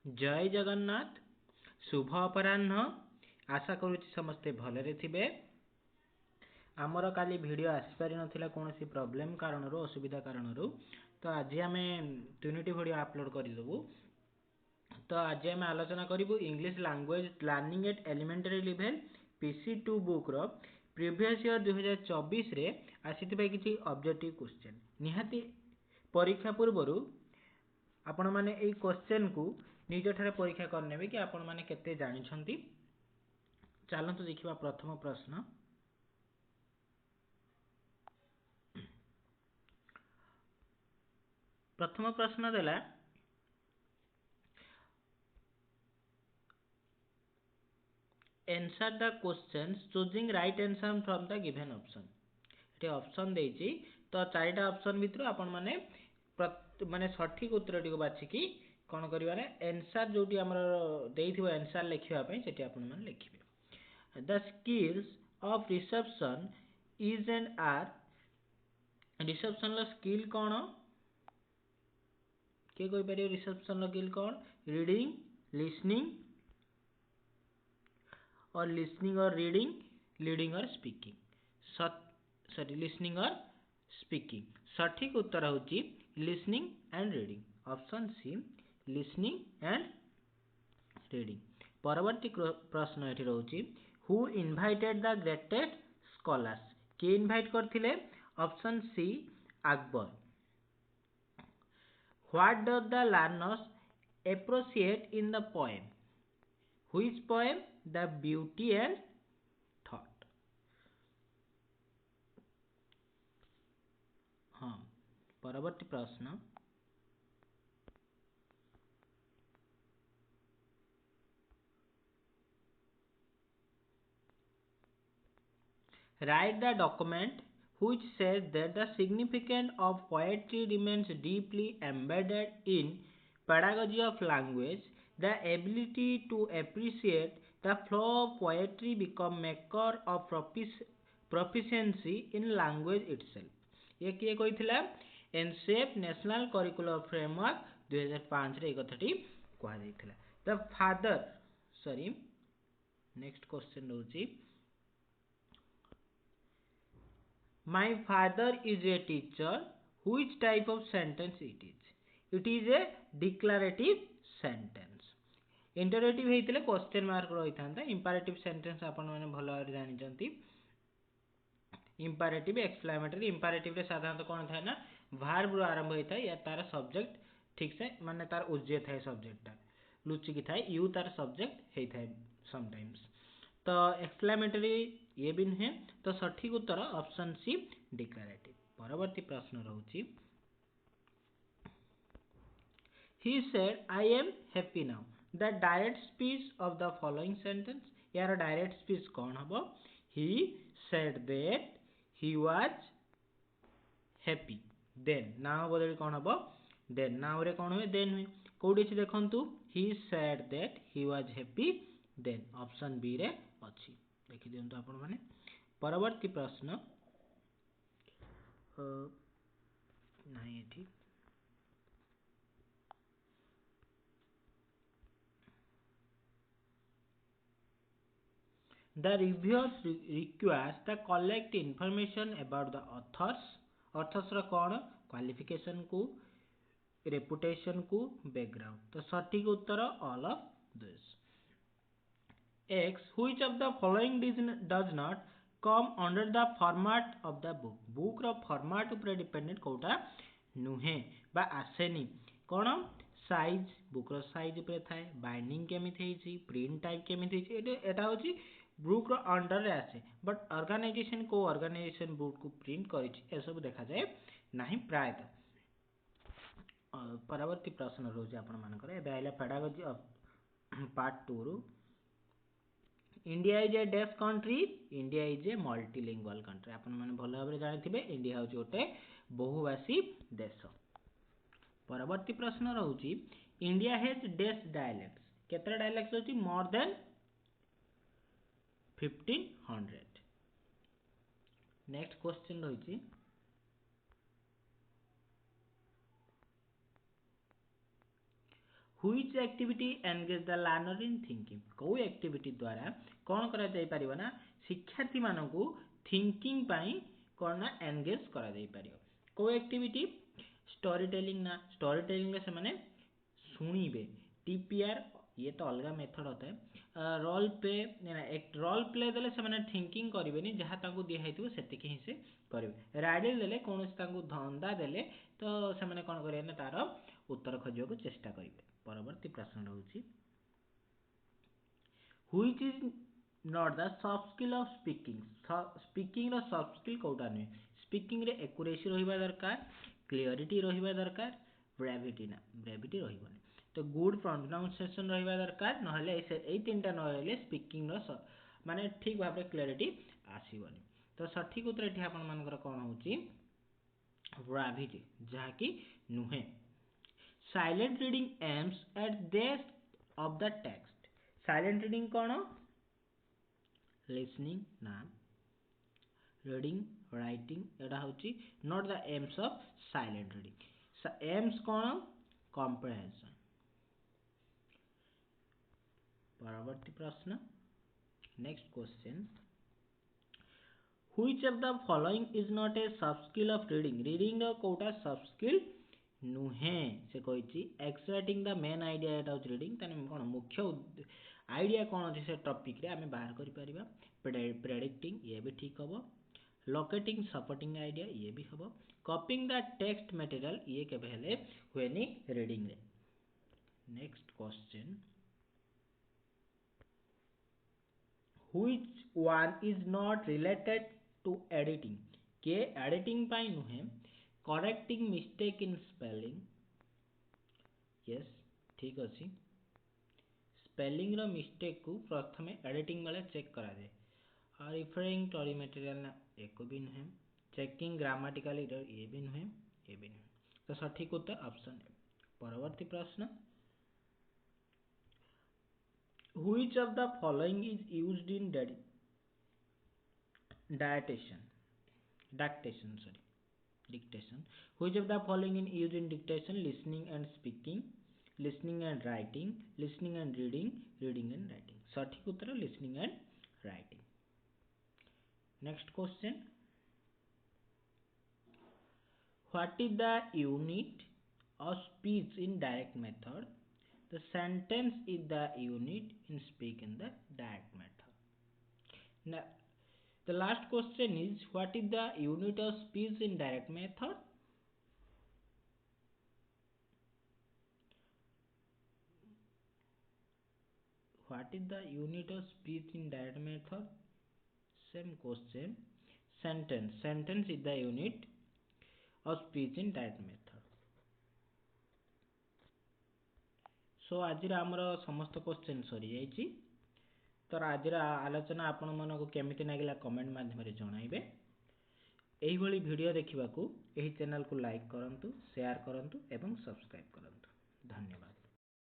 जय जगन्नाथ शुभ अपराह्न आशा करुच्ची समस्ते भलरे थिबे। आमर काली वीडियो आसीपारि नथिला कोनोसी प्रॉब्लम कारणरू असुविधा कारणरू तो आज आम तीनोटी वीडियो अपलोड करदेबू। तो आज आम आलोचना करूँ English language learning at elementary level PC-2 book रो प्रीवियस ईयर 2024 रे आसीथिबा किछि ऑब्जेक्टिव क्वेश्चन। निहाती परीक्षा पूर्वरु आपण माने एई क्वेश्चन को निज ठारे परीक्षा करनेबे कि आपण माने केते जानि छंती। चलंतु देखिबा प्रथम प्रश्न। प्रथम प्रश्न देला answer the questions choosing right answer from the given option। एटे ऑप्शन देछि तो चारिटा ऑप्शन भितर आपण माने माने सठिक उत्तर टिको बाछिकी कोन करिवा रे आंसर जोटी हमर देइथिबो आंसर लिखिबा पई सेठी आपण माने लिखिबे। The skills of reception is and are reception लो स्किल कोन के कोइ परियो रिसेप्शन लो स्किल कोन reading listening or listening or reading or speaking sorry listening or speaking सठिक उत्तर होची listening and reading option C listening and reading. परवर्ती प्रश्न एठी रहउची who invited the greatest scholars के इनवाइट करथिले option C Akbar. What does the learners appreciate in the poem which poem the beauty and thought. हाँ परवर्ती प्रश्न write the document which says that the significance of poetry remains deeply embedded in pedagogy of language. The ability to appreciate the flow of poetry become maker of proficiency in language itself। ये किए कहिथिला एनसेप national curricular framework 2005 रे कथाटी कहा जायथिला। The father sorry next question होची My father is a teacher. Which type of sentence it is? It is a declarative sentence. Interrogative हेइतिले क्वेश्चन मार्क रही था। इंपैरेटिव सेंटेंस आपण माने भलो भाबरे जानि जंती। इंपैरेटिव एक्सक्लेमेटरी इंपैरेटिव रे साधारणतः कोन थाय ना वर्ब रो आरंभ होई थाय या तार सब्जेक्ट ठीक से माने तार उज्जे थाय सब्जेक्ट ता लुचि की थाय यू तार सब्जेक्ट हेइ थाय समटाइम्स। तो एक्सक्लेमेटरी ये भी नुहे तो सठिक उत्तर ऑप्शन सी डिक्लेरेटिव। परवर्ती प्रश्न रहउची He said I am happy now। The direct speech of the following sentence यार direct speech कौन हबो He said that he was happy then now बदल कौन हबो then now रे कौन हुए then हुए कोडी छि देखंतु He said that he was happy then option B रे अछि देखि दियंतु आपण माने। परवर्ती प्रश्न नहीं एठी The reviewers requires the collect information about the authors रा कोन क्वालिफिकेशन को रेपुटेशन को बैकग्राउंड तो सठिक उत्तर all of this. X which of the following does not come under the format of the book book रो फॉर्मेट ऊपर dependent कोटा नुहे बा आसेनी कोन साइज बुक रो साइज ऊपर थाए बाइंडिंग केमिति हेची प्रिंट टाइप केमिति हेची एटा होची बुक रो अंडर रे आसे बट ऑर्गेनाइजेशन को ऑर्गेनाइजेशन बुक को प्रिंट करिछि ए सब देखा जाए नाही प्रायत। परवर्ती प्रश्न रोज आपण मानकर एबे आइला पेडागोजी ऑफ पार्ट 2 रो India is a deaf country India is a multilingual country आपण माने भलो भाबरे जानिथिबे इंडिया होची ओटे बहुभाषी देश। परवर्ती प्रश्न रहउची इंडिया हैज डेफ डायलेक्ट्स केतरा डायलेक्ट्स होची मोर देन 1500। नेक्स्ट क्वेश्चन रहिची Which activity engage the learner in thinking? को एक्टिविटी द्वारा कौन करा जाई परिबो ना शिक्षार्थी मानकू थिंकिंग पाई कौन ना एंगेज करा जाई परिबो को एक्टिविटी स्टोरी टेलिंग ना स्टोरी टेलिंग से माने सुनिबे टीपीआर ये तो अलग मेथड होता है रोल प्ले एक रोल प्ले देले से माने थिंकिंग करिवेनी जहाँ तांको दिया हेतिबो सेतिक ही से करिवे राइडल देले कोनोस तांको धंदा देले तो से माने कोन करिवे ना तार उत्तर खोजिବାକୁ चेष्टा करिवे परवर्ती प्रश्न रहउची which is not the soft skill of speaking speaking रो सॉफ्ट स्किल कोउटा नै स्पीकिंग रे एक्यूरेसी रहिबा दरकार क्लियरिटी रहिबा दरकार ब्रेविटी रहिबनी तो गुड प्रोनाउंसिएशन रहिबा दरकार नहले ए तीनटा नहले स्पीकिंग रो माने ठीक भाबरे क्लियरिटी आसीबनी तो सठिक उत्तर एठी आपन मानकर कोन होउची ब्रेविटी जहा कि नुहे silent reading aims at depth of the text silent reading कौन लिसनिंग ना रीडिंग राइटिंग एटा होची not the aims of silent reading aims कौन कॉम्प्रिहेंशन परवर्ती प्रश्न next question which of the following is not a soft skill of reading reading रो कोटा soft skill नुहे से कहिछि एक्सट्रैक्टिंग द मेन आइडिया एटा होची रीडिंग तने कोन मुख्य आइडिया कोन अछि से टॉपिक रे हमें बाहर करि परिबा प्रेडिक्टिंग ये भी ठीक हबो लोकेटिंग सपोर्टिंग आइडिया ये भी हबो कॉपिंग द टेक्स्ट मटेरियल ये के पहले हुएनी रीडिंग रे next question which one is not related to editing के एडिटिंग पाई नुहे correcting mistake in spelling yes ठीक अछि स्पेलिंग रो मिस्टेक को प्रथम एडिटिंग वाले चेक करा दे और रिफरिंग टू मटेरियल ना एको भी नुहे चेकिंग ग्रामेटिकल एरर ये भी नुहे तो सठिक उत्तर ऑप्शन ए परवर्ती प्रश्न which of the following is used in dictation which of the following is used in dictation listening and speaking listening and writing listening and reading reading and writing सठिक उत्तर listening and writing next question what is the unit of speech in direct method the sentence is the unit in speak in the direct method now the last question is what is the unit of speech in direct method what is the unit of speech in direct method same question sentence is the unit of speech in direct method so आज आमर समस्त question सरी जाइछि तो आज आलोचना आपण मानक केमिति नागिला कमेंट माध्यम रे जणाइबे एही भली वीडियो देखिबाकू एही चैनल को लाइक करंतु शेयर करंतु एवं सब्सक्राइब करंतु धन्यवाद।